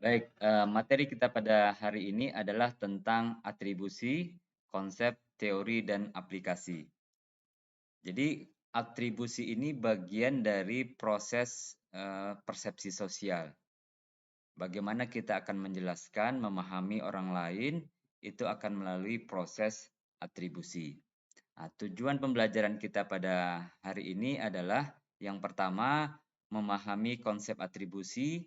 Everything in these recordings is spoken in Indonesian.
Baik, materi kita pada hari ini adalah tentang atribusi, konsep, teori, dan aplikasi. Jadi, atribusi ini bagian dari proses persepsi sosial. Bagaimana kita akan menjelaskan, memahami orang lain, itu akan melalui proses atribusi. Nah, tujuan pembelajaran kita pada hari ini adalah yang pertama, memahami konsep atribusi,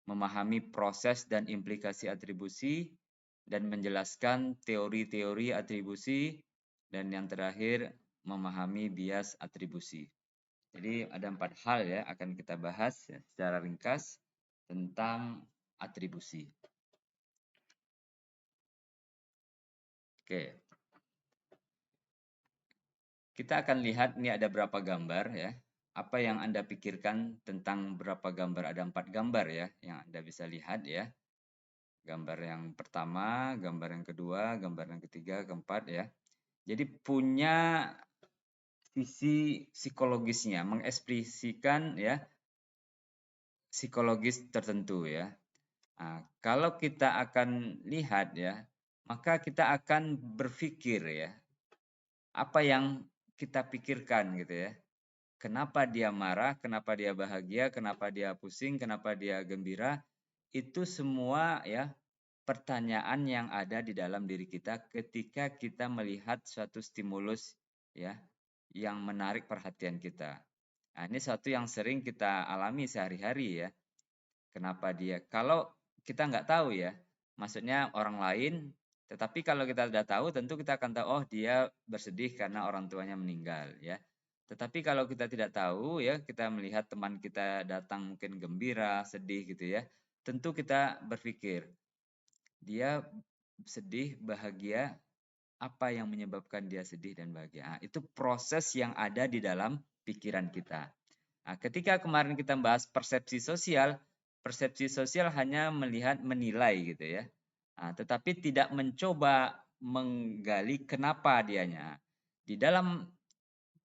memahami proses dan implikasi atribusi, dan menjelaskan teori-teori atribusi, dan yang terakhir memahami bias atribusi. Jadi ada 4 hal ya akan kita bahas ya, secara ringkas tentang atribusi. Oke, kita akan lihat ini ada berapa gambar ya. Apa yang Anda pikirkan tentang berapa gambar? Ada 4 gambar ya yang Anda bisa lihat ya. Gambar yang pertama, gambar yang kedua, gambar yang ketiga, keempat ya. Jadi punya sisi psikologisnya, mengekspresikan ya psikologis tertentu ya. Nah, kalau kita akan lihat ya, maka kita akan berpikir ya, apa yang kita pikirkan gitu ya. Kenapa dia marah, kenapa dia bahagia, kenapa dia pusing, kenapa dia gembira, itu semua ya pertanyaan yang ada di dalam diri kita ketika kita melihat suatu stimulus ya yang menarik perhatian kita. Nah, ini satu yang sering kita alami sehari-hari ya. Kenapa dia? Kalau kita nggak tahu ya, maksudnya orang lain, tetapi kalau kita sudah tahu, tentu kita akan tahu, oh dia bersedih karena orang tuanya meninggal ya. Tetapi kalau kita tidak tahu ya, kita melihat teman kita datang mungkin gembira, sedih gitu ya, tentu kita berpikir, dia sedih, bahagia, apa yang menyebabkan dia sedih dan bahagia? Nah, itu proses yang ada di dalam pikiran kita. Nah, ketika kemarin kita bahas persepsi sosial hanya melihat menilai gitu ya. Nah, tetapi tidak mencoba menggali kenapa dianya. Di dalam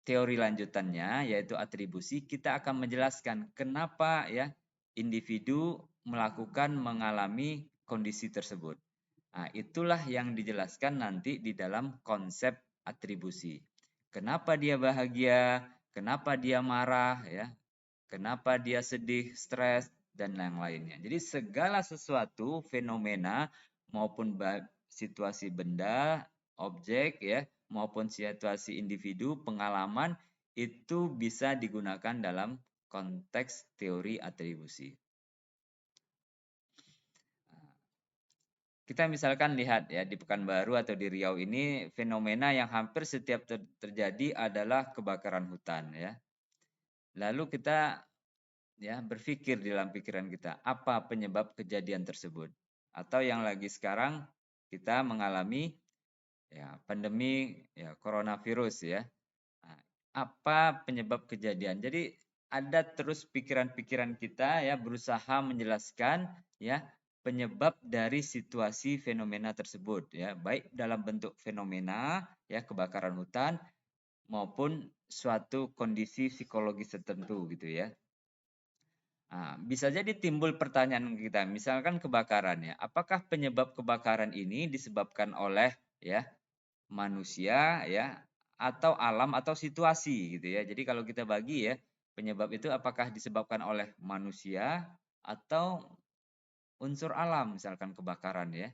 teori lanjutannya yaitu atribusi, kita akan menjelaskan kenapa ya individu melakukan mengalami kondisi tersebut. Nah, itulah yang dijelaskan nanti di dalam konsep atribusi. Kenapa dia bahagia, kenapa dia marah ya, kenapa dia sedih, stres dan yang lainnya. Jadi segala sesuatu fenomena maupun situasi benda, objek ya, maupun situasi individu, pengalaman itu bisa digunakan dalam konteks teori atribusi. Kita misalkan lihat ya di Pekanbaru atau di Riau ini fenomena yang hampir setiap terjadi adalah kebakaran hutan ya. Lalu kita ya berpikir di dalam pikiran kita apa penyebab kejadian tersebut? Atau yang lagi sekarang kita mengalami ya pandemi ya coronavirus ya. Nah, apa penyebab kejadian? Jadi ada terus pikiran-pikiran kita ya berusaha menjelaskan ya penyebab dari situasi fenomena tersebut ya, baik dalam bentuk fenomena ya kebakaran hutan maupun suatu kondisi psikologis tertentu gitu ya. Nah, bisa jadi timbul pertanyaan kita, misalkan kebakaran ya, apakah penyebab kebakaran ini disebabkan oleh ya manusia ya atau alam atau situasi gitu ya. Jadi kalau kita bagi ya, penyebab itu apakah disebabkan oleh manusia atau unsur alam misalkan kebakaran ya.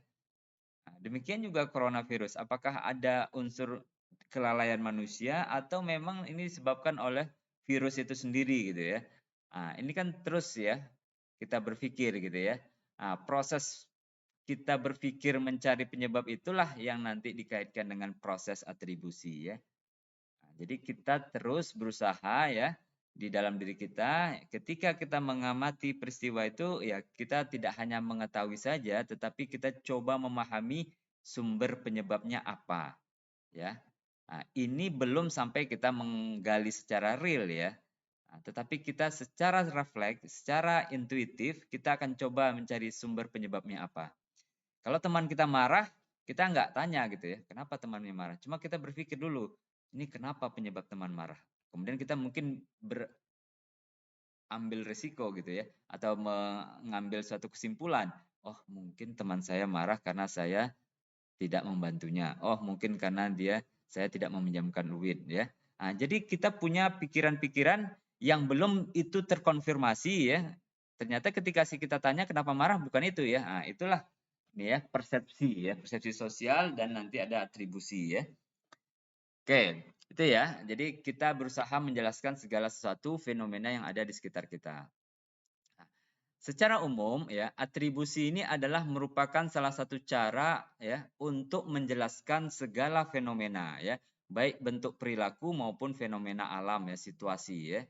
Nah, demikian juga coronavirus, apakah ada unsur kelalaian manusia atau memang ini disebabkan oleh virus itu sendiri gitu ya. Nah, ini kan terus ya kita berpikir gitu ya. Nah, proses kita berpikir mencari penyebab itulah yang nanti dikaitkan dengan proses atribusi ya. Nah, jadi kita terus berusaha ya di dalam diri kita ketika kita mengamati peristiwa itu ya kita tidak hanya mengetahui saja tetapi kita coba memahami sumber penyebabnya apa ya. Nah, ini belum sampai kita menggali secara real ya. Nah, tetapi kita secara refleks, secara intuitif kita akan coba mencari sumber penyebabnya apa. Kalau teman kita marah, kita nggak tanya gitu ya, kenapa temannya marah. Cuma kita berpikir dulu, ini kenapa penyebab teman marah. Kemudian kita mungkin ambil risiko gitu ya, atau mengambil suatu kesimpulan, oh mungkin teman saya marah karena saya tidak membantunya. Oh, mungkin karena saya tidak meminjamkan duit ya. Nah, jadi kita punya pikiran-pikiran yang belum itu terkonfirmasi ya. Ternyata ketika kita tanya kenapa marah bukan itu ya. Nah, itulah ini ya persepsi sosial dan nanti ada atribusi ya. Oke, itu ya. Jadi kita berusaha menjelaskan segala sesuatu fenomena yang ada di sekitar kita. Secara umum ya, atribusi ini adalah merupakan salah satu cara ya untuk menjelaskan segala fenomena ya, baik bentuk perilaku maupun fenomena alam ya, situasi ya.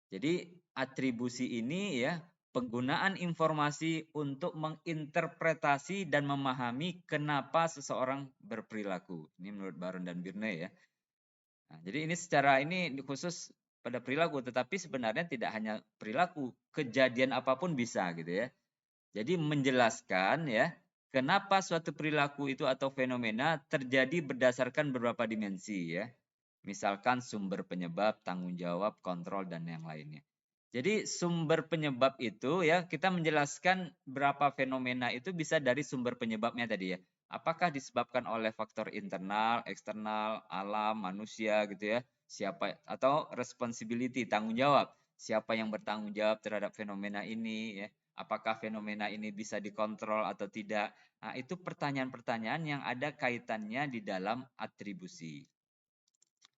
Jadi atribusi ini ya penggunaan informasi untuk menginterpretasi dan memahami kenapa seseorang berperilaku. Ini menurut Baron dan Birne ya. Nah, jadi ini khusus pada perilaku, tetapi sebenarnya tidak hanya perilaku, kejadian apapun bisa gitu ya. Jadi menjelaskan ya, kenapa suatu perilaku itu atau fenomena terjadi berdasarkan beberapa dimensi ya. Misalkan sumber penyebab, tanggung jawab, kontrol dan yang lainnya. Jadi sumber penyebab itu ya kita menjelaskan berapa fenomena itu bisa dari sumber penyebabnya tadi ya. Apakah disebabkan oleh faktor internal, eksternal, alam, manusia gitu ya. Siapa atau responsibility, tanggung jawab. Siapa yang bertanggung jawab terhadap fenomena ini ya. Apakah fenomena ini bisa dikontrol atau tidak? Nah, itu pertanyaan-pertanyaan yang ada kaitannya di dalam atribusi.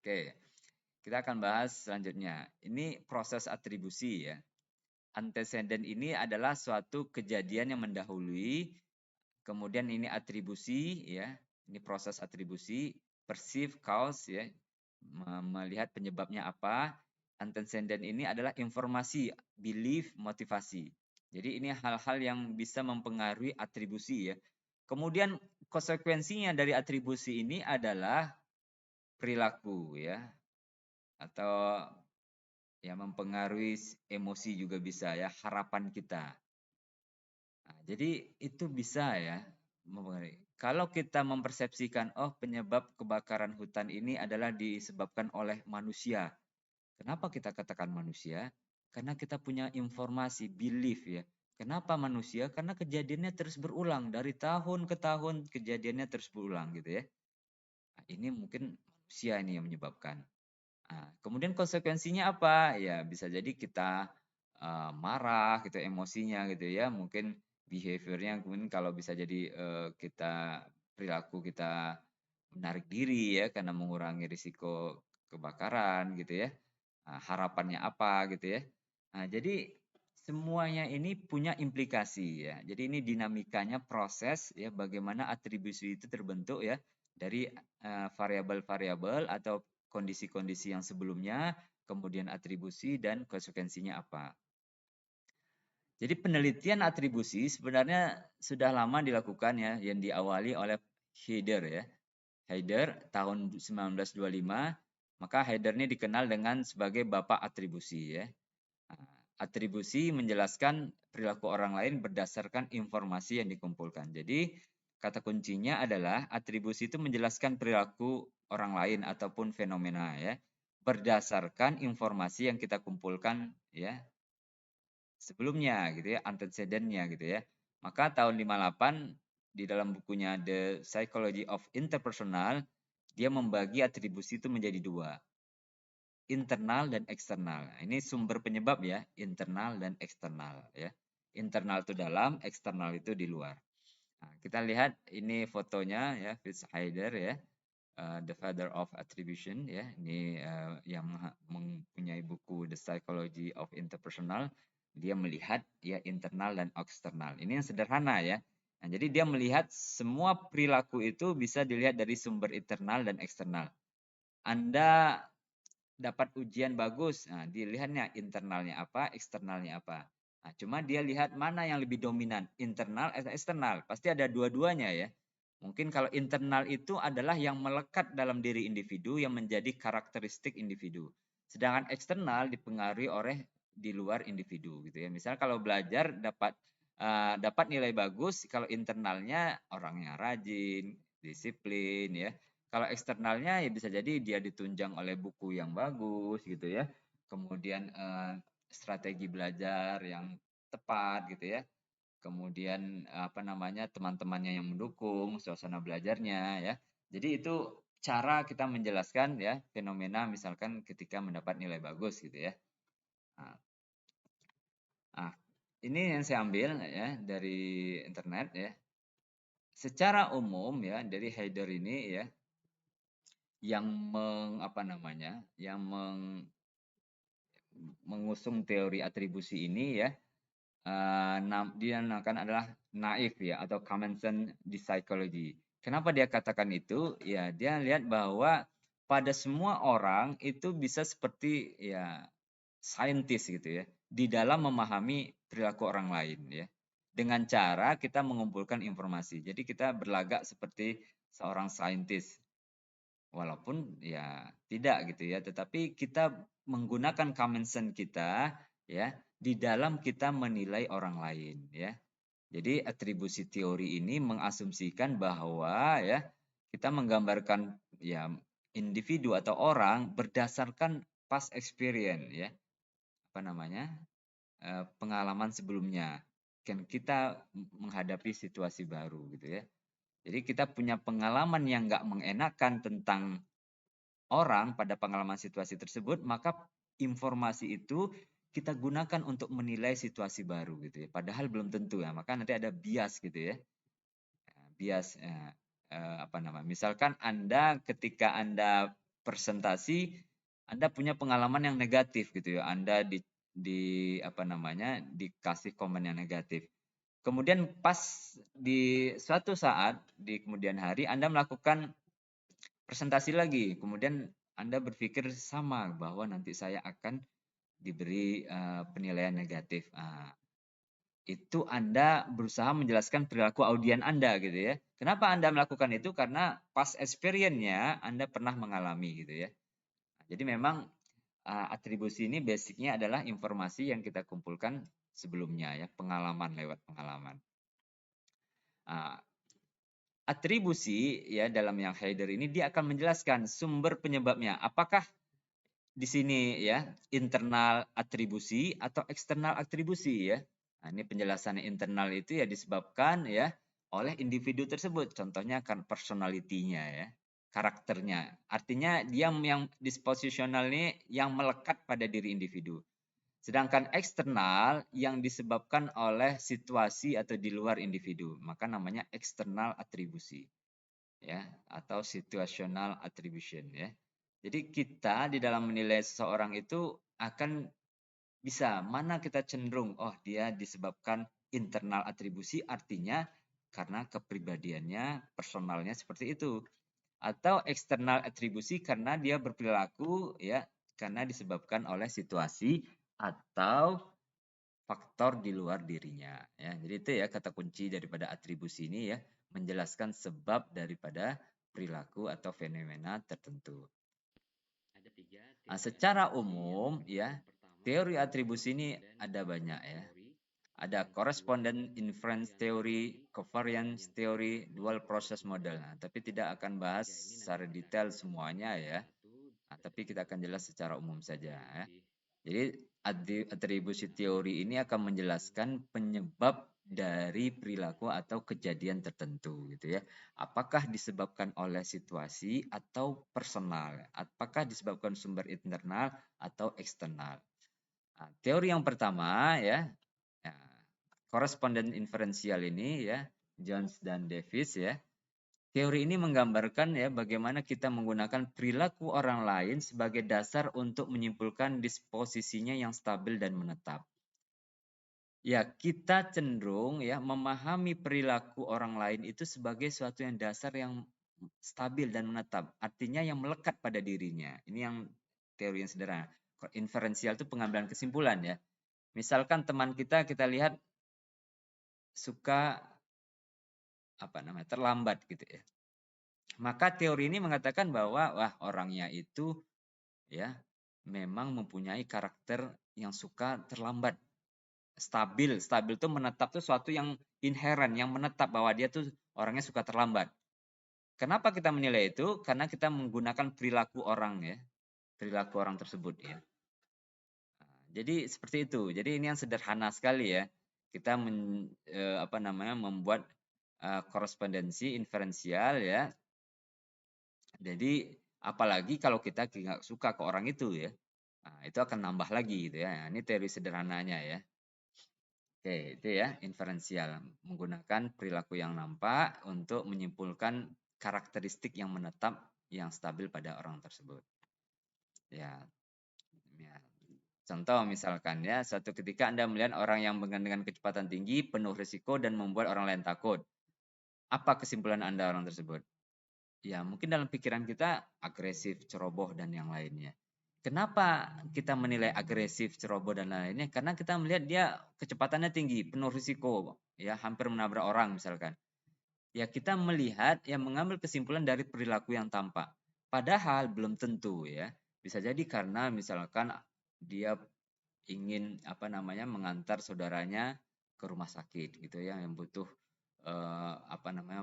Oke, kita akan bahas selanjutnya. Ini proses atribusi ya. Antecedent ini adalah suatu kejadian yang mendahului, kemudian ini atribusi ya. Ini proses atribusi, perceive cause ya. Melihat penyebabnya apa. Antecedent ini adalah informasi, belief, motivasi. Jadi ini hal-hal yang bisa mempengaruhi atribusi ya. Kemudian konsekuensinya dari atribusi ini adalah perilaku ya, atau ya mempengaruhi emosi juga bisa ya, harapan kita. Nah, jadi itu bisa ya mempengaruhi. Kalau kita mempersepsikan, oh penyebab kebakaran hutan ini adalah disebabkan oleh manusia. Kenapa kita katakan manusia? Karena kita punya informasi, belief ya. Kenapa manusia? Karena kejadiannya terus berulang. Dari tahun ke tahun kejadiannya terus berulang gitu ya. Nah, ini mungkin manusia ini yang menyebabkan. Nah, kemudian konsekuensinya apa? Ya bisa jadi kita marah gitu, emosinya gitu ya. Mungkin behavior-nya kemudian kalau bisa jadi kita perilaku kita menarik diri ya karena mengurangi risiko kebakaran gitu ya. Nah, harapannya apa gitu ya. Nah, jadi semuanya ini punya implikasi ya. Jadi ini dinamikanya proses ya bagaimana atribusi itu terbentuk ya dari variabel-variabel atau kondisi-kondisi yang sebelumnya, kemudian atribusi dan konsekuensinya apa. Jadi penelitian atribusi sebenarnya sudah lama dilakukan ya, yang diawali oleh Heider ya. Heider tahun 1925, maka Heider ini dikenal dengan sebagai bapak atribusi ya. Atribusi menjelaskan perilaku orang lain berdasarkan informasi yang dikumpulkan. Jadi kata kuncinya adalah atribusi itu menjelaskan perilaku orang lain ataupun fenomena ya berdasarkan informasi yang kita kumpulkan ya sebelumnya gitu ya, antecedentnya gitu ya. Maka tahun 58 di dalam bukunya The Psychology of Interpersonal dia membagi atribusi itu menjadi dua, internal dan eksternal. Ini sumber penyebab ya, internal dan eksternal ya. Internal itu dalam, eksternal itu di luar. Nah, kita lihat ini fotonya ya, Fritz Heider ya, The Father of Attribution ya. Ini yang mempunyai buku The Psychology of Interpersonal. Dia melihat ya internal dan eksternal. Ini yang sederhana ya. Nah, jadi dia melihat semua perilaku itu bisa dilihat dari sumber internal dan eksternal. Anda dapat ujian bagus, nah dilihatnya internalnya apa, eksternalnya apa. Nah, cuma dia lihat mana yang lebih dominan, internal atau eksternal. Pasti ada dua-duanya ya. Mungkin kalau internal itu adalah yang melekat dalam diri individu yang menjadi karakteristik individu. Sedangkan eksternal dipengaruhi oleh di luar individu gitu ya. Misal kalau belajar dapat nilai bagus, kalau internalnya orangnya rajin, disiplin ya. Kalau eksternalnya ya bisa jadi dia ditunjang oleh buku yang bagus gitu ya. Kemudian strategi belajar yang tepat gitu ya. Kemudian apa namanya, teman-temannya yang mendukung, suasana belajarnya ya. Jadi itu cara kita menjelaskan ya fenomena misalkan ketika mendapat nilai bagus gitu ya. Nah, nah, ini yang saya ambil ya dari internet ya. Secara umum ya dari header ini ya yang apa namanya, yang mengusung teori atribusi ini ya, dia namakan adalah Naif ya atau common sense di psychology. Kenapa dia katakan itu? Ya, dia lihat bahwa pada semua orang itu bisa seperti ya saintis gitu ya, di dalam memahami perilaku orang lain ya. Dengan cara kita mengumpulkan informasi. Jadi kita berlagak seperti seorang saintis. Walaupun ya tidak gitu ya, tetapi kita menggunakan common sense kita ya di dalam kita menilai orang lain ya. Jadi atribusi teori ini mengasumsikan bahwa ya kita menggambarkan ya individu atau orang berdasarkan past experience ya, apa namanya? Pengalaman sebelumnya. Kan kita menghadapi situasi baru gitu ya. Jadi kita punya pengalaman yang nggak mengenakan tentang orang pada pengalaman situasi tersebut, maka informasi itu kita gunakan untuk menilai situasi baru gitu ya. Padahal belum tentu ya, maka nanti ada bias gitu ya. Bias apa namanya? Misalkan Anda ketika Anda presentasi, Anda punya pengalaman yang negatif gitu ya. Anda di apa namanya? Dikasih komen yang negatif. Kemudian pas di suatu saat di kemudian hari Anda melakukan presentasi lagi, kemudian Anda berpikir sama bahwa nanti saya akan diberi penilaian negatif. Itu Anda berusaha menjelaskan perilaku audien Anda gitu ya. Kenapa Anda melakukan itu? Karena pas experience-nya Anda pernah mengalami gitu ya. Jadi memang atribusi ini basicnya adalah informasi yang kita kumpulkan sebelumnya ya, pengalaman lewat pengalaman. Atribusi ya dalam yang header ini dia akan menjelaskan sumber penyebabnya. Apakah di sini ya internal atribusi atau eksternal atribusi ya. Nah, ini penjelasan internal itu ya disebabkan ya oleh individu tersebut. Contohnya kan personalitinya ya, karakternya. Artinya dia yang disposisional ini yang melekat pada diri individu. Sedangkan eksternal yang disebabkan oleh situasi atau di luar individu, maka namanya eksternal atribusi ya atau situational attribution ya. Jadi kita di dalam menilai seseorang itu akan bisa mana kita cenderung oh dia disebabkan internal atribusi artinya karena kepribadiannya, personalnya seperti itu. Atau eksternal atribusi karena dia berperilaku ya karena disebabkan oleh situasi atau faktor di luar dirinya ya. Jadi itu ya kata kunci daripada atribusi ini ya, menjelaskan sebab daripada perilaku atau fenomena tertentu. Secara umum ya, teori atribusi ini ada banyak ya. Ada correspondent inference theory, covariance theory, dual process model. Nah, tapi tidak akan bahas secara detail semuanya ya. Nah, tapi kita akan jelas secara umum saja ya. Jadi atribusi teori ini akan menjelaskan penyebab dari perilaku atau kejadian tertentu gitu ya. Apakah disebabkan oleh situasi atau personal? Apakah disebabkan sumber internal atau eksternal? Nah, teori yang pertama ya, correspondent inferential ini ya, Jones dan Davis ya. Teori ini menggambarkan ya bagaimana kita menggunakan perilaku orang lain sebagai dasar untuk menyimpulkan disposisinya yang stabil dan menetap. Ya, kita cenderung ya memahami perilaku orang lain itu sebagai suatu yang dasar yang stabil dan menetap. Artinya yang melekat pada dirinya. Ini yang teori yang sederhana. Inferensial itu pengambilan kesimpulan ya. Misalkan teman kita lihat suka apa namanya terlambat gitu ya. Maka teori ini mengatakan bahwa wah orangnya itu ya memang mempunyai karakter yang suka terlambat. Stabil itu menetap itu suatu yang inherent, yang menetap bahwa dia tuh orangnya suka terlambat. Kenapa kita menilai itu? Karena kita menggunakan perilaku orang ya, perilaku orang tersebut ya. jadi seperti itu. Jadi ini yang sederhana sekali ya. Kita membuat korespondensi inferensial ya. Jadi apalagi kalau kita nggak suka ke orang itu ya. Nah, itu akan nambah lagi gitu ya. Nah, ini teori sederhananya ya. Oke, itu ya inferensial. Menggunakan perilaku yang nampak untuk menyimpulkan karakteristik yang menetap yang stabil pada orang tersebut. Ya, ya. Contoh misalkan ya, suatu ketika Anda melihat orang yang dengan kecepatan tinggi, penuh risiko dan membuat orang lain takut. Apa kesimpulan Anda orang tersebut? Ya, mungkin dalam pikiran kita agresif, ceroboh dan yang lainnya. Kenapa kita menilai agresif, ceroboh dan lainnya? Karena kita melihat dia kecepatannya tinggi, penuh risiko, ya hampir menabrak orang misalkan. Ya kita melihat yang mengambil kesimpulan dari perilaku yang tampak. Padahal belum tentu ya. Bisa jadi karena misalkan dia ingin mengantar saudaranya ke rumah sakit gitu ya yang butuh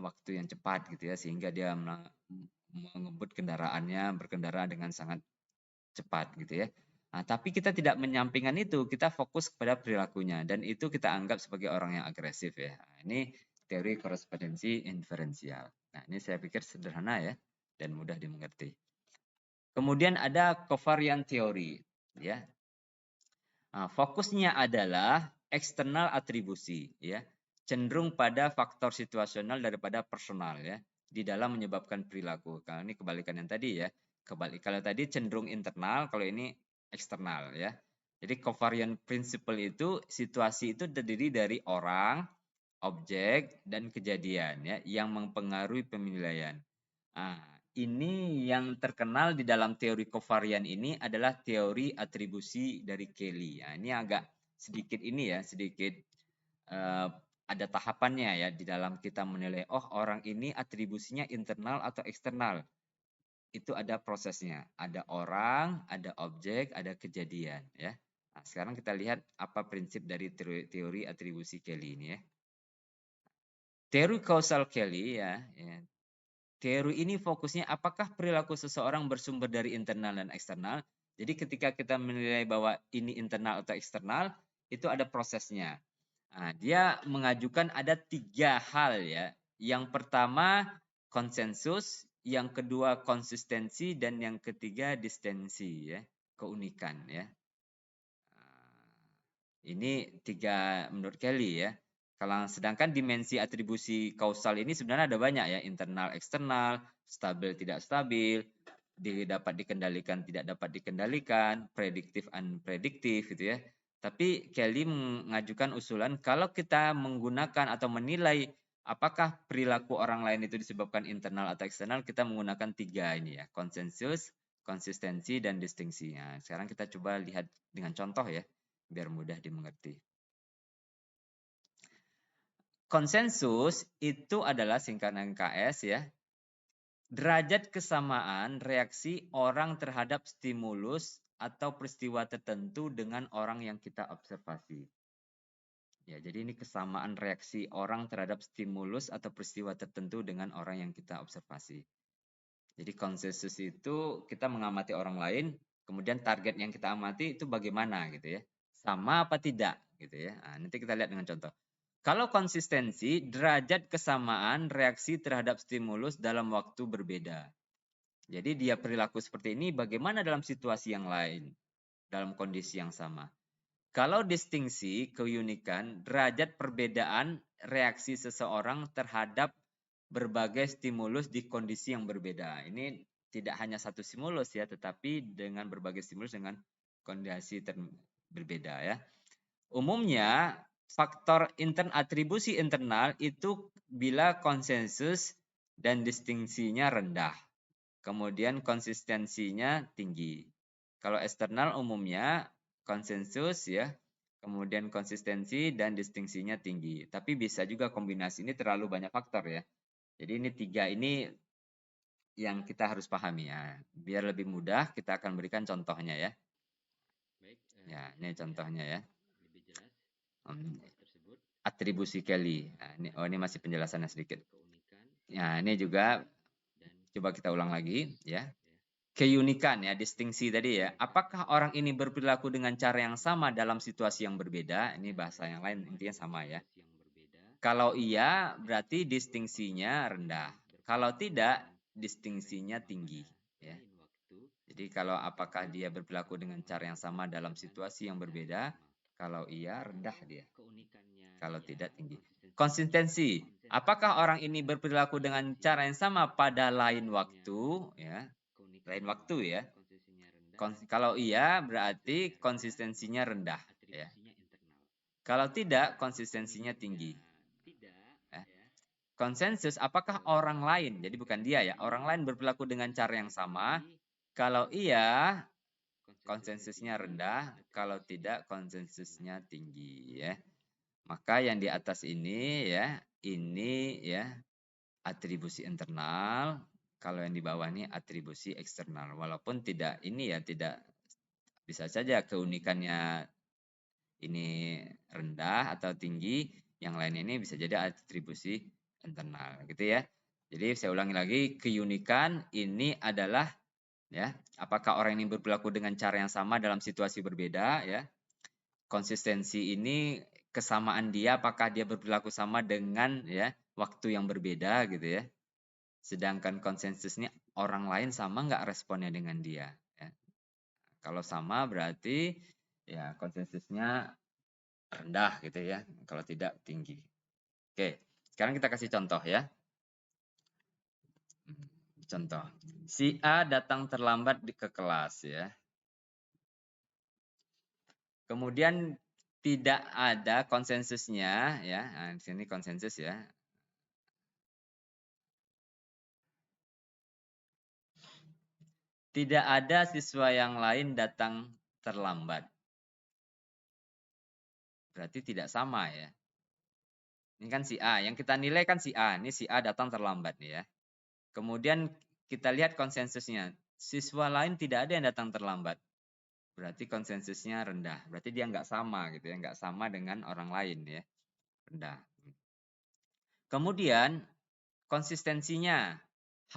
waktu yang cepat gitu ya sehingga dia mengebut kendaraannya berkendara dengan sangat cepat gitu ya. Nah, tapi kita tidak menyampingkan itu, kita fokus kepada perilakunya dan itu kita anggap sebagai orang yang agresif ya. Nah, ini teori korespondensi inferensial. Nah, ini saya pikir sederhana ya dan mudah dimengerti. Kemudian ada covariant theory ya. Nah, fokusnya adalah eksternal atribusi ya. Cenderung pada faktor situasional daripada personal ya di dalam menyebabkan perilaku. Kalau ini kebalikan yang tadi ya. Kalau tadi cenderung internal, kalau ini eksternal ya. Jadi covariant principle itu situasi itu terdiri dari orang, objek dan kejadian ya yang mempengaruhi penilaian. Nah, ini yang terkenal di dalam teori kovarian ini adalah teori atribusi dari Kelly. Nah, ini agak sedikit ada tahapannya ya di dalam kita menilai orang ini atribusinya internal atau eksternal. Itu ada prosesnya. Ada orang, ada objek, ada kejadian ya. Nah, sekarang kita lihat apa prinsip dari teori atribusi Kelly ini ya. Teori causal Kelly ya. Teori ini fokusnya apakah perilaku seseorang bersumber dari internal dan eksternal. Jadi ketika kita menilai bahwa ini internal atau eksternal, itu ada prosesnya. Nah, dia mengajukan ada 3 hal ya. Yang pertama konsensus, yang kedua konsistensi, dan yang ketiga distensi ya, keunikan ya. Ini 3 menurut Kelly ya. Kalau sedangkan dimensi atribusi kausal ini sebenarnya ada banyak ya, internal, eksternal, stabil, tidak stabil, dapat dikendalikan, tidak dapat dikendalikan, prediktif, unprediktif gitu ya. Tapi Kelly mengajukan usulan kalau kita menggunakan atau menilai apakah perilaku orang lain itu disebabkan internal atau eksternal, kita menggunakan 3 ini ya, konsensus, konsistensi, dan distingsi. Nah, sekarang kita coba lihat dengan contoh ya biar mudah dimengerti. Konsensus itu adalah singkatan KS ya. Derajat kesamaan reaksi orang terhadap stimulus atau peristiwa tertentu dengan orang yang kita observasi. Ya, jadi ini kesamaan reaksi orang terhadap stimulus atau peristiwa tertentu dengan orang yang kita observasi. Jadi konsensus itu kita mengamati orang lain, kemudian target yang kita amati itu bagaimana gitu ya. Sama apa tidak gitu ya. Nah, nanti kita lihat dengan contoh. Kalau konsistensi, derajat kesamaan reaksi terhadap stimulus dalam waktu berbeda. Jadi dia perilaku seperti ini bagaimana dalam situasi yang lain, dalam kondisi yang sama. Kalau distingsi, keunikan, derajat perbedaan reaksi seseorang terhadap berbagai stimulus di kondisi yang berbeda. Ini tidak hanya satu stimulus ya, tetapi dengan berbagai stimulus dengan kondisi berbeda ya. Umumnya faktor atribusi internal itu bila konsensus dan distingsinya rendah. Kemudian konsistensinya tinggi. Kalau eksternal umumnya konsensus ya, kemudian konsistensi dan distingsinya tinggi. Tapi bisa juga kombinasi ini terlalu banyak faktor ya. Jadi ini 3 ini yang kita harus pahami ya. Biar lebih mudah kita akan berikan contohnya ya. Baik, ya, ini contohnya ya. Lebih jelas atribusi Kelly. Nah, ini masih penjelasannya sedikit. Ya, ini juga coba kita ulang lagi ya. keunikan ya, distingsi tadi ya. Apakah orang ini berperilaku dengan cara yang sama dalam situasi yang berbeda? Ini bahasa yang lain intinya sama ya. Kalau iya, berarti distingsinya rendah. Kalau tidak, distingsinya tinggi ya. Jadi kalau apakah dia berperilaku dengan cara yang sama dalam situasi yang berbeda? Kalau iya, rendah dia. Kalau tidak, tinggi. Konsistensi. Apakah orang ini berperilaku dengan cara yang sama pada lain waktu ya? Lain waktu ya. Kalau iya, berarti konsistensinya rendah ya. Kalau tidak, konsistensinya tinggi. Ya. Konsensus, apakah orang lain, jadi bukan dia ya, orang lain berperilaku dengan cara yang sama? Kalau iya, konsensusnya rendah. Kalau tidak, konsensusnya tinggi ya. Maka yang di atas ini ya, ini ya atribusi internal. Kalau yang di bawah ini atribusi eksternal. Walaupun tidak ini ya, tidak bisa saja keunikannya ini rendah atau tinggi, yang lain ini bisa jadi atribusi internal gitu ya. Jadi saya ulangi lagi, keunikan ini adalah ya, apakah orang ini berperilaku dengan cara yang sama dalam situasi berbeda ya. Konsistensi ini kesamaan dia, apakah dia berperilaku sama dengan ya waktu yang berbeda gitu ya. Sedangkan konsensus ini orang lain sama nggak responnya dengan dia ya. Kalau sama berarti ya konsensusnya rendah gitu ya. Kalau tidak tinggi. Oke, sekarang kita kasih contoh ya. Contoh, si A datang terlambat ke kelas ya. Kemudian tidak ada konsensusnya ya. Nah, di sini konsensus ya. Tidak ada siswa yang lain datang terlambat. Berarti tidak sama ya. Ini kan si A, yang kita nilai kan si A. Ini si A datang terlambat nih ya. Kemudian kita lihat konsensusnya. Siswa lain tidak ada yang datang terlambat. Berarti konsensusnya rendah. Berarti dia nggak sama gitu ya, nggak sama dengan orang lain ya, rendah. Kemudian konsistensinya,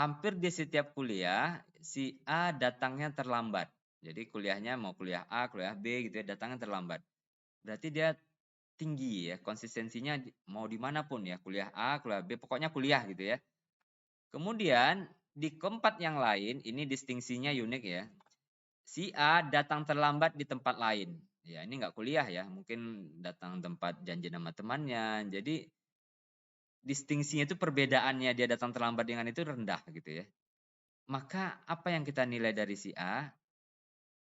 hampir di setiap kuliah si A datangnya terlambat. Jadi kuliahnya mau kuliah A, kuliah B gitu ya, datangnya terlambat. Berarti dia tinggi ya, konsistensinya mau dimanapun ya, kuliah A, kuliah B, pokoknya kuliah gitu ya. Kemudian di keempat yang lain, ini distingsinya unik ya. Si A datang terlambat di tempat lain. Ya ini nggak kuliah ya, mungkin datang tempat janjian sama temannya. Jadi distingsinya itu perbedaannya dia datang terlambat dengan itu rendah gitu ya. Maka apa yang kita nilai dari si A?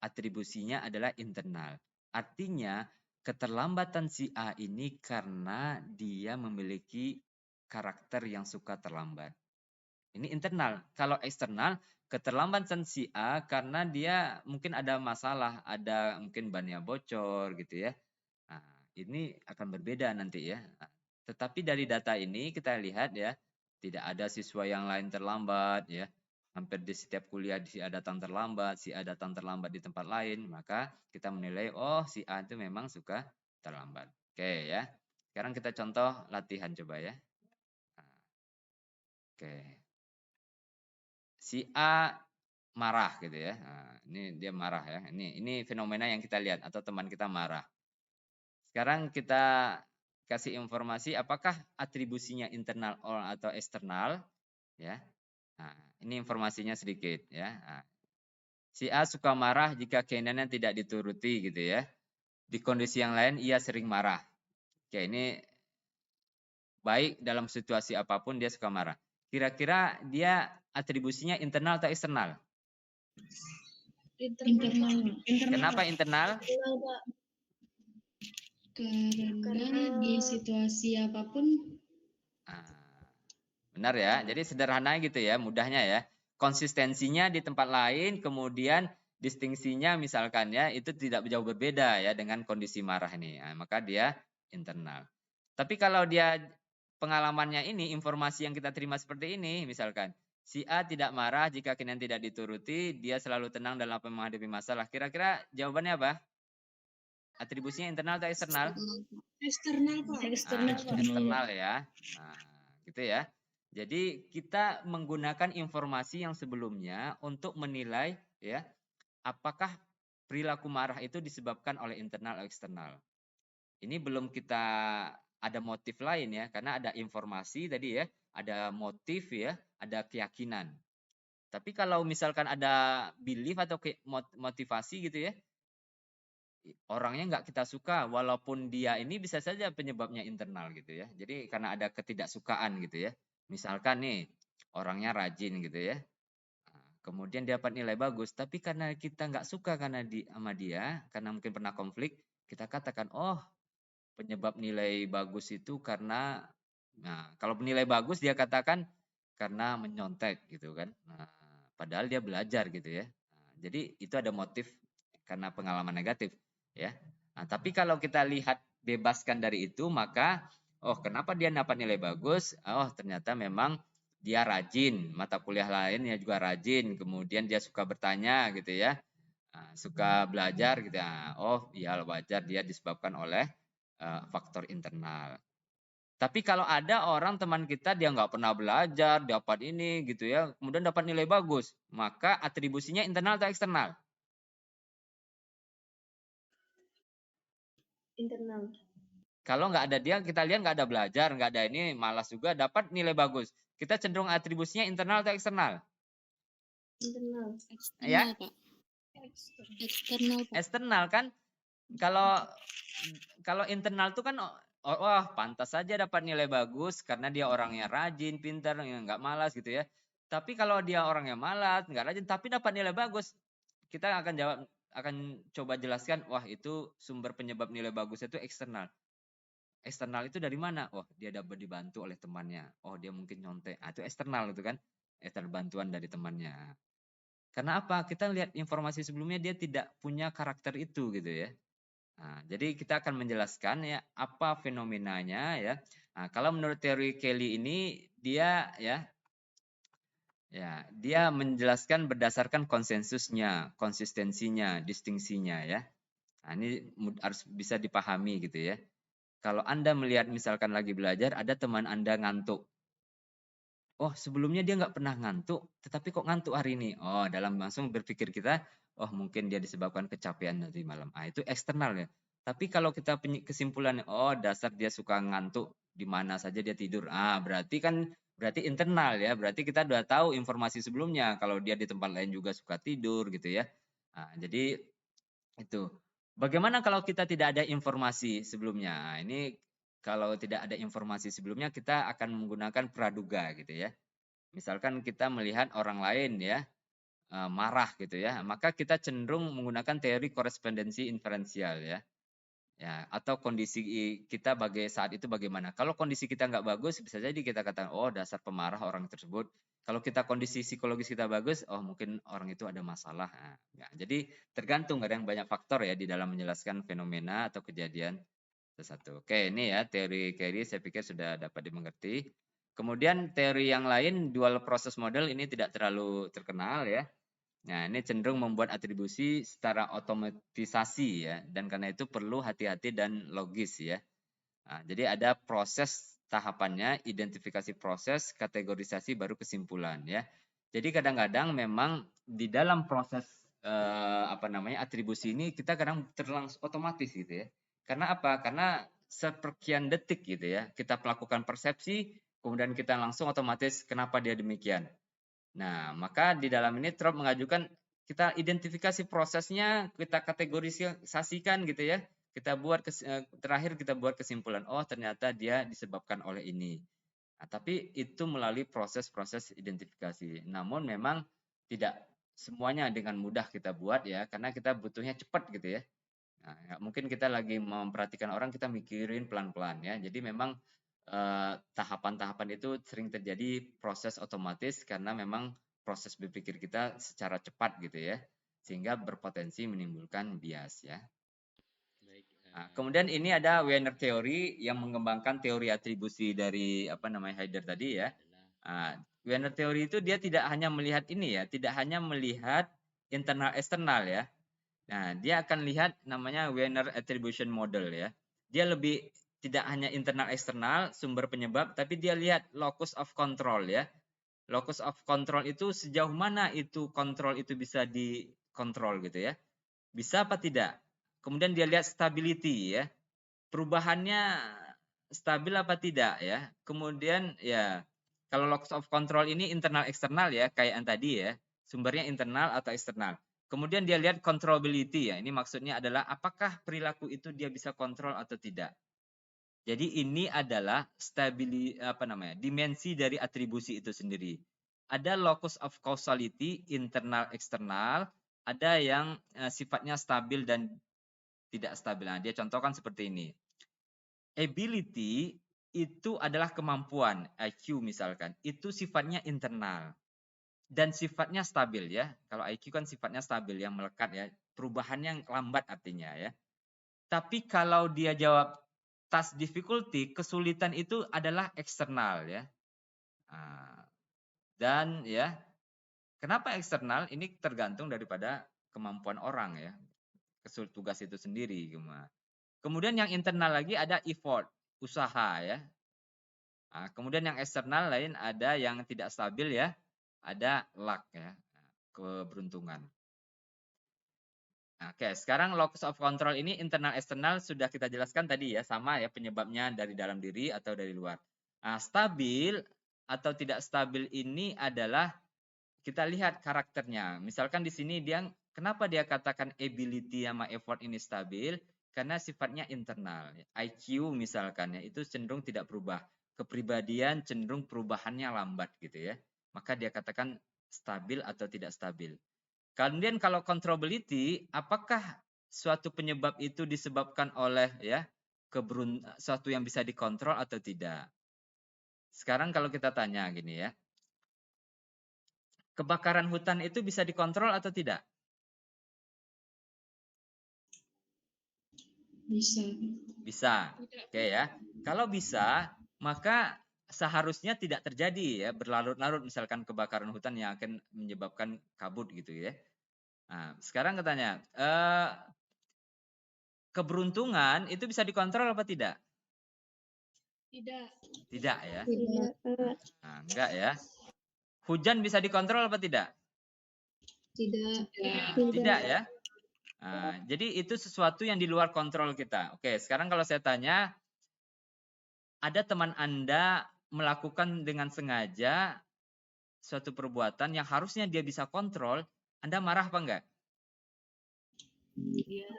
Atribusinya adalah internal. Artinya keterlambatan si A ini karena dia memiliki karakter yang suka terlambat. Ini internal. Kalau eksternal, keterlambatan si A karena dia mungkin ada masalah, ada mungkin bannya bocor gitu ya. Nah, ini akan berbeda nanti ya. Nah, tetapi dari data ini kita lihat ya, tidak ada siswa yang lain terlambat ya. Hampir di setiap kuliah si A datang terlambat, si A datang terlambat di tempat lain, maka kita menilai oh si A itu memang suka terlambat. Oke ya. Sekarang kita contoh latihan coba ya. Nah, oke. Si A marah gitu ya. Nah, ini dia marah ya. Ini fenomena yang kita lihat atau teman kita marah. Sekarang kita kasih informasi apakah atribusinya internal atau eksternal ya. Nah, ini informasinya sedikit ya. Nah, si A suka marah jika keinginannya tidak dituruti gitu ya. Di kondisi yang lain ia sering marah. Oke, ini baik dalam situasi apapun dia suka marah. Kira-kira dia atribusinya internal atau eksternal? Internal. Kenapa internal? Karena di situasi apapun. Benar ya. Jadi sederhana gitu ya, mudahnya ya. Konsistensinya di tempat lain, kemudian distingsinya misalkan ya, itu tidak jauh berbeda ya dengan kondisi marah ini. Nah, maka dia internal. Tapi kalau dia pengalamannya ini, informasi yang kita terima seperti ini, misalkan si A tidak marah jika keinginan tidak dituruti, dia selalu tenang dalam menghadapi masalah. Kira-kira jawabannya apa? Atribusinya internal atau eksternal? Eksternal, Pak. Eksternal ya. Nah, gitu ya. Jadi kita menggunakan informasi yang sebelumnya untuk menilai ya, apakah perilaku marah itu disebabkan oleh internal atau eksternal. Ini belum kita ada motif lain ya, karena ada informasi tadi ya, ada motif ya, ada keyakinan. Tapi kalau misalkan ada belief atau motivasi gitu ya, orangnya nggak kita suka, walaupun dia ini bisa saja penyebabnya internal gitu ya. Jadi karena ada ketidaksukaan gitu ya. Misalkan nih, orangnya rajin gitu ya. Kemudian dia dapat nilai bagus, tapi karena kita nggak suka karena sama dia, karena mungkin pernah konflik, kita katakan, oh penyebab nilai bagus itu karena, nah kalau nilai bagus dia katakan karena menyontek gitu kan. Nah, padahal dia belajar gitu ya. Nah, jadi itu ada motif karena pengalaman negatif ya. Nah, tapi kalau kita lihat bebaskan dari itu, maka oh kenapa dia dapat nilai bagus? Oh ternyata memang dia rajin, mata kuliah lainnya juga rajin, kemudian dia suka bertanya gitu ya, suka belajar gitu ya. Oh iya wajar dia disebabkan oleh faktor internal. Tapi kalau ada orang teman kita dia nggak pernah belajar, dapat ini gitu ya, kemudian dapat nilai bagus, maka atribusinya internal atau eksternal? Internal. Kalau nggak ada dia, kita lihat nggak ada belajar, nggak ada ini, malas juga, dapat nilai bagus. Kita cenderung atribusinya internal atau eksternal? Internal. Ya, Eksternal, Pak. Eksternal, Pak. eksternal kan. Kalau internal tuh kan wah pantas saja dapat nilai bagus karena dia orangnya rajin, pintar, nggak malas gitu ya. Tapi kalau dia orangnya malas, nggak rajin, tapi dapat nilai bagus, kita akan coba jelaskan, wah itu sumber penyebab nilai bagus itu eksternal. Eksternal itu dari mana? Oh, dia dapat dibantu oleh temannya. Oh, dia mungkin nyontek. Itu eksternal itu kan. Eksternal bantuan dari temannya. Karena apa? Kita lihat informasi sebelumnya dia tidak punya karakter itu gitu ya. Nah, jadi kita akan menjelaskan ya apa fenomenanya ya. Nah, kalau menurut teori Kelly ini dia menjelaskan berdasarkan konsensusnya, konsistensinya, distingsinya ya. Nah, ini harus bisa dipahami gitu ya. Kalau Anda melihat misalkan lagi belajar ada teman Anda ngantuk. Oh, sebelumnya dia nggak pernah ngantuk, tetapi kok ngantuk hari ini? Oh, dalam langsung berpikir kita, oh mungkin dia disebabkan kecapean dari malam. Ah, itu eksternal ya. Tapi kalau kita kesimpulan, oh dasar dia suka ngantuk, di mana saja dia tidur. Ah, berarti internal ya. Berarti kita udah tahu informasi sebelumnya kalau dia di tempat lain juga suka tidur gitu ya. Nah, jadi itu. Bagaimana kalau kita tidak ada informasi sebelumnya? Nah, ini kalau tidak ada informasi sebelumnya kita akan menggunakan praduga gitu ya. Misalkan kita melihat orang lain ya, marah gitu ya, maka kita cenderung menggunakan teori korespondensi inferensial ya. Ya, atau kondisi kita saat itu bagaimana. Kalau kondisi kita nggak bagus, bisa jadi kita katakan, oh dasar pemarah orang tersebut. Kalau kita kondisi psikologis kita bagus, oh mungkin orang itu ada masalah. Nah, ya, jadi tergantung, ada yang banyak faktor ya di dalam menjelaskan fenomena atau kejadian sesuatu. Oke, ini ya teori Carey saya pikir sudah dapat dimengerti. Kemudian teori yang lain, dual process model ini tidak terlalu terkenal ya. Nah, ini cenderung membuat atribusi secara otomatisasi ya, dan karena itu perlu hati-hati dan logis ya. Nah, jadi ada proses tahapannya, identifikasi proses, kategorisasi, baru kesimpulan ya. Jadi kadang-kadang memang di dalam proses atribusi ini kita kadang terlangsung otomatis gitu ya. Karena apa? Karena seperkian detik gitu ya, kita melakukan persepsi, kemudian kita langsung otomatis kenapa dia demikian. Nah, maka di dalam ini Trop mengajukan kita identifikasi prosesnya, kita kategorisasikan gitu ya. Terakhir kita buat kesimpulan, oh ternyata dia disebabkan oleh ini. Nah, tapi itu melalui proses-proses identifikasi. Namun memang tidak semuanya dengan mudah kita buat ya, karena kita butuhnya cepat gitu ya. Nah, mungkin kita lagi memperhatikan orang, kita mikirin pelan-pelan ya. Jadi memang tahapan-tahapan itu sering terjadi proses otomatis karena memang proses berpikir kita secara cepat gitu ya, sehingga berpotensi menimbulkan bias ya. Baik. Nah, kemudian ini ada Wiener Theory yang mengembangkan teori atribusi dari Haider tadi ya. Nah, Wiener Theory itu dia tidak hanya melihat ini ya, tidak hanya melihat internal eksternal ya. Nah, dia akan lihat namanya Wiener Attribution Model ya. Dia lebih tidak hanya internal eksternal sumber penyebab, tapi dia lihat locus of control ya. Locus of control itu sejauh mana itu kontrol itu bisa dikontrol gitu ya. Bisa apa tidak? Kemudian dia lihat stability ya. Perubahannya stabil apa tidak ya. Kemudian ya kalau locus of control ini internal eksternal ya kayak yang tadi ya. Sumbernya internal atau eksternal. Kemudian dia lihat controllability ya. Ini maksudnya adalah apakah perilaku itu dia bisa kontrol atau tidak. Jadi ini adalah dimensi dari atribusi itu sendiri. Ada locus of causality internal eksternal, ada yang sifatnya stabil dan tidak stabil. Nah, dia contohkan seperti ini. Ability itu adalah kemampuan, IQ misalkan. Itu sifatnya internal dan sifatnya stabil ya. Kalau IQ kan sifatnya stabil yang melekat ya. Perubahannya lambat artinya ya. Tapi kalau dia jawab task difficulty, kesulitan itu adalah eksternal ya. Dan ya, kenapa eksternal? Ini tergantung daripada kemampuan orang ya. Tugas itu sendiri. Kemudian yang internal lagi ada effort, usaha ya. Kemudian yang eksternal lain ada yang tidak stabil ya. Ada luck ya, keberuntungan. Oke, sekarang locus of control ini internal eksternal sudah kita jelaskan tadi ya, sama ya penyebabnya dari dalam diri atau dari luar. Stabil atau tidak stabil ini adalah kita lihat karakternya. Misalkan di sini kenapa dia katakan ability sama effort ini stabil? Karena sifatnya internal. IQ misalkan ya, itu cenderung tidak berubah. Kepribadian cenderung perubahannya lambat gitu ya. Maka dia katakan stabil atau tidak stabil. Kemudian kalau controllability, apakah suatu penyebab itu disebabkan oleh ya suatu yang bisa dikontrol atau tidak? Sekarang kalau kita tanya gini ya, kebakaran hutan itu bisa dikontrol atau tidak? Bisa. Bisa. Oke ya. Kalau bisa, maka seharusnya tidak terjadi ya berlarut-larut misalkan kebakaran hutan yang akan menyebabkan kabut gitu ya. Nah, sekarang katanya, keberuntungan itu bisa dikontrol apa tidak? Tidak. Tidak ya. Tidak. Nah, enggak ya. Hujan bisa dikontrol apa tidak? Tidak. Tidak ya. Nah, jadi itu sesuatu yang di luar kontrol kita. Oke, sekarang kalau saya tanya, ada teman Anda melakukan dengan sengaja suatu perbuatan yang harusnya dia bisa kontrol, Anda marah apa enggak? Iya.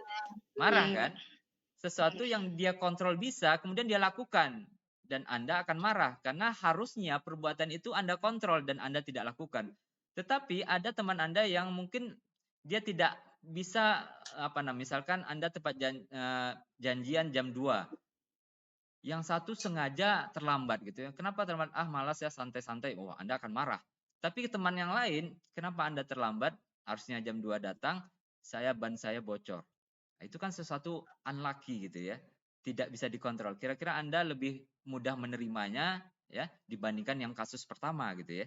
Marah kan? Sesuatu yang dia kontrol bisa, kemudian dia lakukan. Dan Anda akan marah, karena harusnya perbuatan itu Anda kontrol dan Anda tidak lakukan. Tetapi ada teman Anda yang mungkin dia tidak bisa, misalkan Anda tepat janjian jam 2. Yang satu sengaja terlambat gitu ya. Kenapa terlambat? Malas ya, santai-santai. Oh, Anda akan marah. Tapi teman yang lain, kenapa Anda terlambat? Harusnya jam 2 datang, ban saya bocor. Nah, itu kan sesuatu unlucky gitu ya. Tidak bisa dikontrol. Kira-kira Anda lebih mudah menerimanya ya dibandingkan yang kasus pertama gitu ya.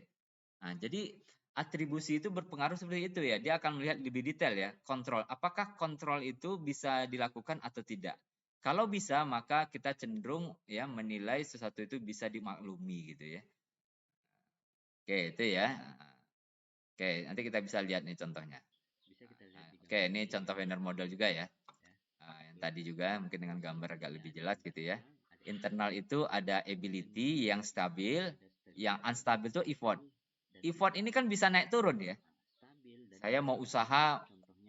Nah, jadi atribusi itu berpengaruh seperti itu ya. Dia akan melihat lebih detail ya, kontrol. Apakah kontrol itu bisa dilakukan atau tidak? Kalau bisa, maka kita cenderung ya menilai sesuatu itu bisa dimaklumi gitu ya. Oke, itu ya. Oke, nanti kita bisa lihat nih contohnya. Oke, ini contoh Venner model juga ya. Yang tadi juga mungkin dengan gambar agak lebih jelas gitu ya. Internal itu ada ability yang stabil, yang unstable itu effort. Effort ini kan bisa naik turun ya. Saya mau usaha,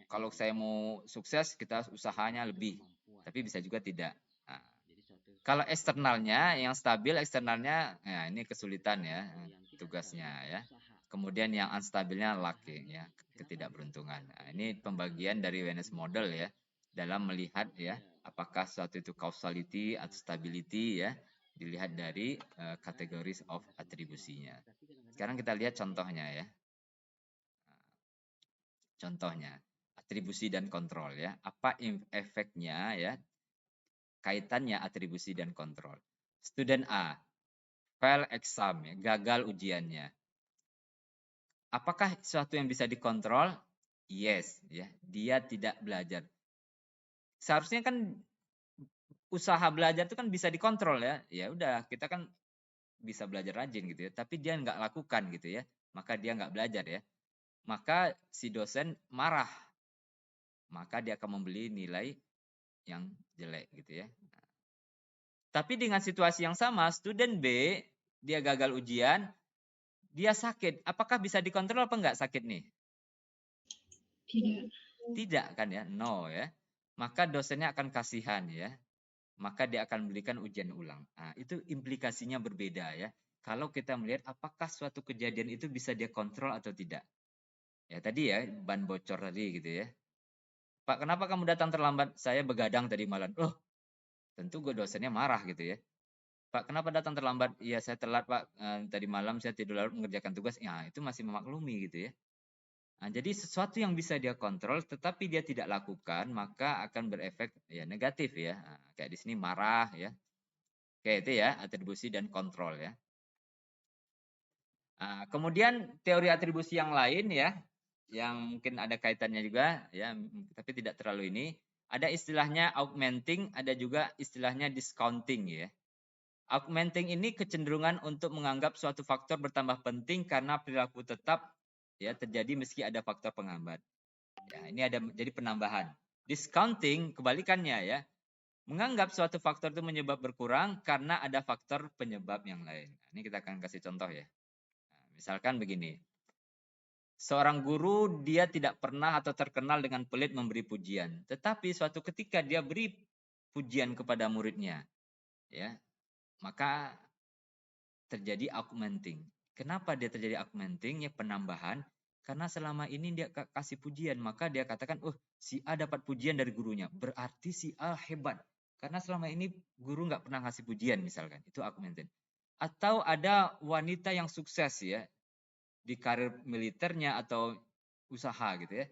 kalau saya mau sukses kita usahanya lebih, tapi bisa juga tidak. Nah, kalau eksternalnya yang stabil, eksternalnya ya ini kesulitan ya tugasnya ya. Kemudian yang unstabilnya luck ya, ketidakberuntungan. Nah, ini pembagian dari Venus model ya dalam melihat ya apakah suatu itu causality atau stability ya dilihat dari categories of atribusinya. Sekarang kita lihat contohnya ya. Contohnya atribusi dan kontrol ya. Apa efeknya ya? Kaitannya atribusi dan kontrol. Student A fail exam ya, gagal ujiannya. Apakah sesuatu yang bisa dikontrol? Yes, ya. Dia tidak belajar. Seharusnya kan usaha belajar itu kan bisa dikontrol ya. Ya udah, kita kan bisa belajar rajin gitu ya, tapi dia nggak lakukan gitu ya, maka dia nggak belajar ya. Maka si dosen marah, maka dia akan membeli nilai yang jelek gitu ya. Tapi dengan situasi yang sama, student B, dia gagal ujian, dia sakit. Apakah bisa dikontrol apa enggak sakit nih? Tidak. Tidak kan ya, no ya. Maka dosennya akan kasihan ya. Maka dia akan berikan ujian ulang. Nah, itu implikasinya berbeda ya. Kalau kita melihat apakah suatu kejadian itu bisa dia kontrol atau tidak. Ya tadi ya, ban bocor tadi gitu ya. Pak, kenapa kamu datang terlambat? Saya begadang tadi malam. Oh, tentu gue dosennya marah gitu ya. Pak, kenapa datang terlambat? Iya, saya telat, Pak. Tadi malam saya tidur larut mengerjakan tugas. Ya, itu masih memaklumi gitu ya. Nah, jadi sesuatu yang bisa dia kontrol tetapi dia tidak lakukan, maka akan berefek ya negatif ya. Nah, kayak di sini marah ya. Kayak itu ya, atribusi dan kontrol ya. Nah, kemudian teori atribusi yang lain ya, yang mungkin ada kaitannya juga ya, tapi tidak terlalu ini. Ada istilahnya augmenting, ada juga istilahnya discounting ya. Augmenting ini kecenderungan untuk menganggap suatu faktor bertambah penting karena perilaku tetap ya terjadi meski ada faktor penghambat. Ya, ini ada jadi penambahan. Discounting kebalikannya ya. Menganggap suatu faktor itu menyebab berkurang karena ada faktor penyebab yang lain. Nah, ini kita akan kasih contoh ya. Nah, misalkan begini. Seorang guru dia tidak pernah atau terkenal dengan pelit memberi pujian, tetapi suatu ketika dia beri pujian kepada muridnya, ya, maka terjadi augmenting. Kenapa dia terjadi augmenting? Ya penambahan. Karena selama ini dia kasih pujian, maka dia katakan, oh si A dapat pujian dari gurunya, berarti si A hebat. Karena selama ini guru nggak pernah ngasih pujian misalkan, itu augmenting. Atau ada wanita yang sukses ya, di karir militernya atau usaha gitu ya.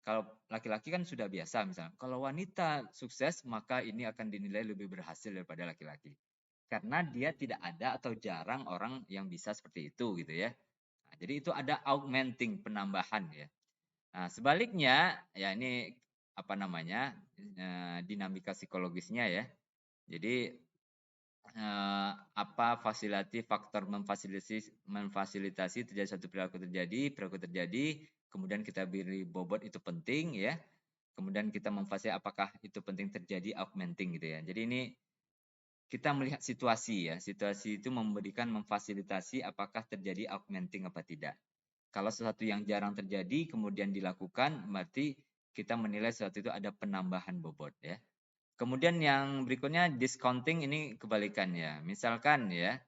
Kalau laki-laki kan sudah biasa misalnya. Kalau wanita sukses maka ini akan dinilai lebih berhasil daripada laki-laki. Karena dia tidak ada atau jarang orang yang bisa seperti itu gitu ya. Nah, jadi itu ada augmenting penambahan ya. Nah, sebaliknya ya ini apa namanya dinamika psikologisnya ya. Jadi apa faktor memfasilitasi terjadi satu perilaku terjadi, kemudian kita beri bobot itu penting ya. Kemudian kita memfasilitasi apakah itu penting terjadi augmenting gitu ya. Jadi ini kita melihat situasi ya. Situasi itu memfasilitasi apakah terjadi augmenting apa tidak. Kalau sesuatu yang jarang terjadi kemudian dilakukan berarti kita menilai sesuatu itu ada penambahan bobot ya. Kemudian yang berikutnya discounting ini kebalikannya. Misalkan ya,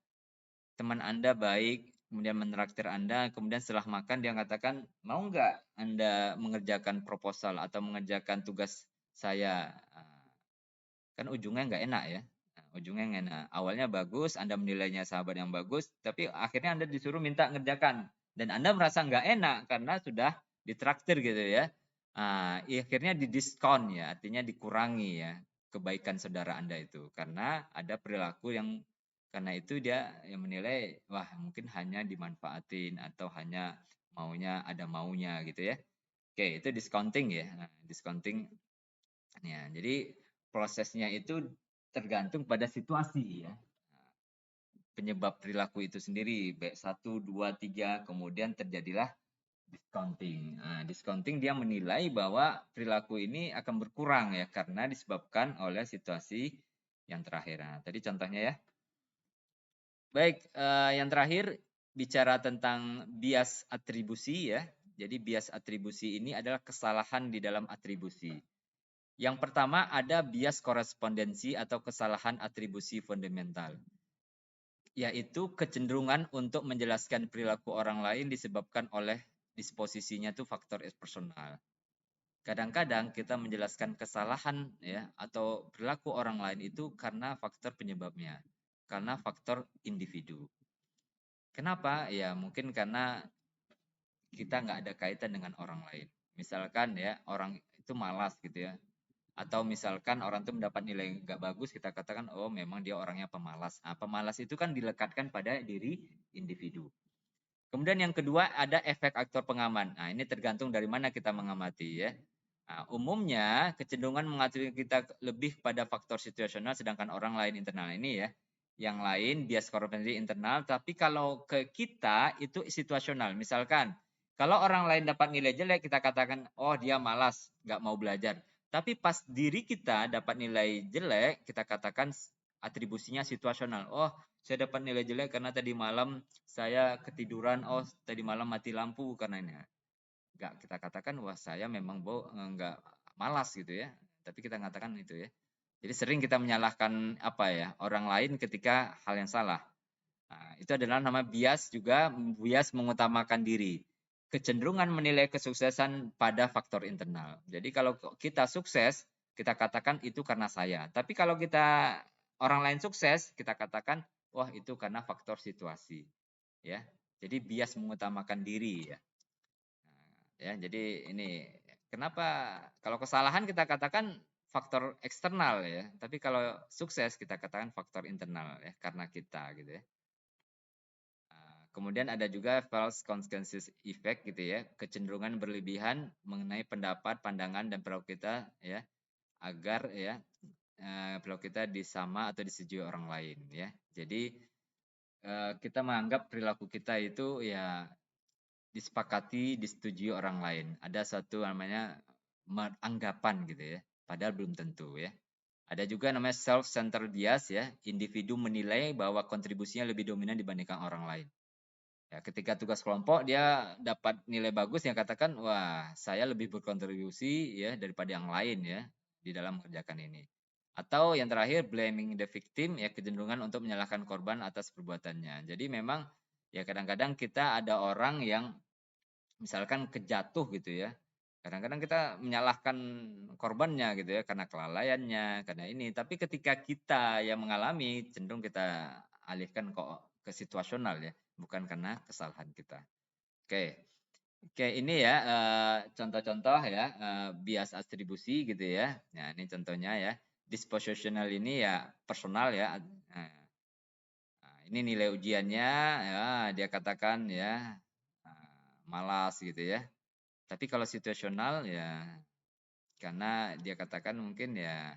teman Anda baik, kemudian menraktir Anda, kemudian setelah makan dia mengatakan, mau nggak Anda mengerjakan proposal atau mengerjakan tugas saya? Kan ujungnya nggak enak ya. Ujungnya nggak enak. Awalnya bagus, Anda menilainya sahabat yang bagus, tapi akhirnya Anda disuruh minta ngerjakan. Dan Anda merasa nggak enak karena sudah ditraktir gitu ya. Akhirnya didiskon ya, artinya dikurangi ya kebaikan saudara Anda itu karena ada perilaku yang karena itu dia yang menilai wah mungkin hanya dimanfaatin atau hanya maunya ada maunya gitu ya. Oke, itu discounting ya. Discounting ya. Jadi prosesnya itu tergantung pada situasi ya. Penyebab perilaku itu sendiri baik 1, 2, 3 kemudian terjadilah discounting. Discounting dia menilai bahwa perilaku ini akan berkurang ya karena disebabkan oleh situasi yang terakhir. Nah, tadi contohnya ya. Baik, yang terakhir bicara tentang bias atribusi ya. Jadi bias atribusi ini adalah kesalahan di dalam atribusi. Yang pertama ada bias korespondensi atau kesalahan atribusi fundamental. Yaitu kecenderungan untuk menjelaskan perilaku orang lain disebabkan oleh disposisinya itu faktor personal. Kadang-kadang kita menjelaskan kesalahan ya atau perilaku orang lain itu karena faktor penyebabnya, karena faktor individu. Kenapa? Ya mungkin karena kita nggak ada kaitan dengan orang lain. Misalkan ya orang itu malas gitu ya. Atau misalkan orang itu mendapat nilai nggak bagus, kita katakan oh memang dia orangnya pemalas. Nah, pemalas itu kan dilekatkan pada diri individu. Kemudian yang kedua ada efek aktor pengaman. Nah, ini tergantung dari mana kita mengamati ya. Nah, umumnya kecenderungan mengatur kita lebih pada faktor situasional sedangkan orang lain internal ini ya. yang lain bias kompensasi internal, tapi kalau ke kita itu situasional. Misalkan kalau orang lain dapat nilai jelek, kita katakan, oh dia malas, nggak mau belajar. Tapi pas diri kita dapat nilai jelek, kita katakan atribusinya situasional. Oh, saya dapat nilai jelek karena tadi malam saya ketiduran, oh tadi malam mati lampu karena ini. Nggak kita katakan, wah saya memang nggak malas gitu ya. Tapi kita katakan itu ya. Jadi sering kita menyalahkan apa ya orang lain ketika hal yang salah. Nah, itu adalah nama bias juga, bias mengutamakan diri. Kecenderungan menilai kesuksesan pada faktor internal. Jadi kalau kita sukses, kita katakan itu karena saya. Tapi kalau kita orang lain sukses, kita katakan wah itu karena faktor situasi. Ya. Jadi bias mengutamakan diri ya. Nah, ya, jadi ini kenapa kalau kesalahan kita katakan faktor eksternal ya, tapi kalau sukses kita katakan faktor internal ya karena kita gitu ya. Kemudian ada juga false consensus effect gitu ya, kecenderungan berlebihan mengenai pendapat, pandangan dan perilaku kita ya, agar ya perilaku kita disama atau disetujui orang lain ya. Jadi kita menganggap perilaku kita itu ya disepakati, disetujui orang lain. Ada satu namanya anggapan gitu ya, padahal belum tentu ya. Ada juga namanya self-centered bias ya, individu menilai bahwa kontribusinya lebih dominan dibandingkan orang lain. Ya, ketika tugas kelompok dia dapat nilai bagus yang katakan, wah saya lebih berkontribusi ya daripada yang lain ya di dalam mengerjakan ini. Atau yang terakhir blaming the victim ya kecenderungan untuk menyalahkan korban atas perbuatannya. Jadi memang ya kadang-kadang kita ada orang yang misalkan kejatuh gitu ya. Kadang-kadang kita menyalahkan korbannya gitu ya karena kelalaiannya, karena ini. Tapi ketika kita yang mengalami cenderung kita alihkan kok ke situasional ya, bukan karena kesalahan kita. Oke. Oke, ini ya contoh-contoh ya bias atribusi gitu ya. Nah, ini contohnya ya. Dispositional ini ya personal ya. Nah, ini nilai ujiannya ya dia katakan ya malas gitu ya. Tapi kalau situasional ya karena dia katakan mungkin ya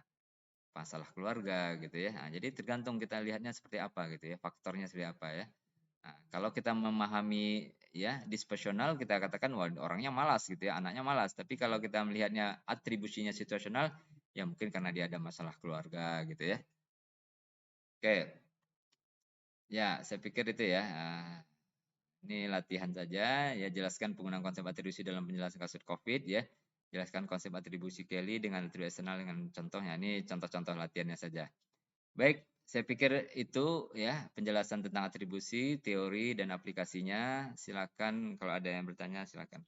masalah keluarga gitu ya. Nah, jadi tergantung kita lihatnya seperti apa gitu ya, faktornya seperti apa ya. Nah, kalau kita memahami ya disposisional kita katakan wah orangnya malas gitu ya, anaknya malas. Tapi kalau kita melihatnya atribusinya situasional ya mungkin karena dia ada masalah keluarga gitu ya. Oke. Ya, saya pikir itu ya. Ini latihan saja, ya jelaskan penggunaan konsep atribusi dalam penjelasan kasus COVID ya. Jelaskan konsep atribusi Kelly dengan atribusi eksternal dengan contohnya. Ini contoh-contoh latihannya saja. Baik, saya pikir itu ya penjelasan tentang atribusi, teori dan aplikasinya. Silakan kalau ada yang bertanya silakan.